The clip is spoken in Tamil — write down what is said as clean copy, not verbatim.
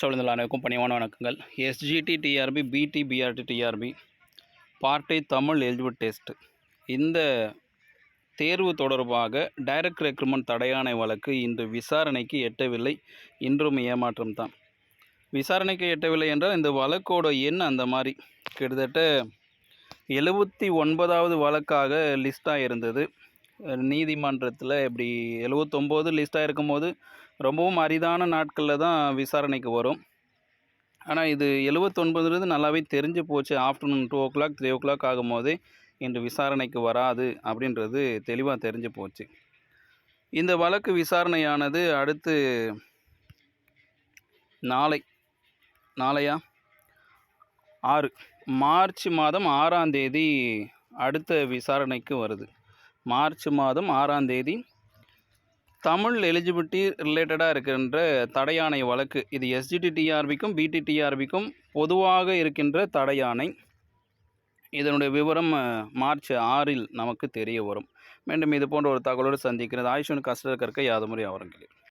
சொல்லுங்கள் அனைவருக்கும் பணிவான வணக்கங்கள். SGT TRB, BT BRT TRB part A Tamil eligible test. இந்த தேர்வு தொடர்பாக டைரக்ட் ரெக்ரூட்மெண்ட் தடையாணை வழக்கு இன்று விசாரணைக்கு எட்டவில்லை. இன்றும் ஏமாற்றம் தான். விசாரணைக்கு எட்டவில்லை என்றால் இந்த வழக்கோட எண் அந்த மாதிரி கிட்டத்தட்ட 79வது வழக்காக லிஸ்ட்டாக இருந்தது நீதிமன்றத்தில். இப்படி 79 லிஸ்ட்டாக இருக்கும்போது ரொம்பவும் அரிதான நாட்களில் தான் விசாரணைக்கு வரும். ஆனால் இது 79ன்றது நல்லாவே தெரிஞ்சு போச்சு. ஆஃப்டர்நூன் 2 o'clock 3 o'clock ஆகும்போதே இன்று விசாரணைக்கு வராது அப்படின்றது தெளிவாக தெரிஞ்சு போச்சு. இந்த வழக்கு விசாரணையானது அடுத்து நாளையா 6 மார்ச் மாதம் 6ஆம் தேதி அடுத்த விசாரணைக்கு வருது. மார்ச் மாதம் 6ஆம் தேதி தமிழ் எலிஜிபிலிட்டி ரிலேட்டடாக இருக்கின்ற தடையாணை வழக்கு. இது எஸ்ஜிடி டிஆர்பிக்கும் பிடி டிஆர்பிக்கும் பொதுவாக இருக்கின்ற தடையாணை. இதனுடைய விவரம் மார்ச் 6 நமக்கு தெரிய வரும். மீண்டும் இது போன்ற ஒரு தகவலோடு சந்திக்கிறது. ஆயுஷன் கஷ்ட கற்க யாதமுறை அவரங்களே.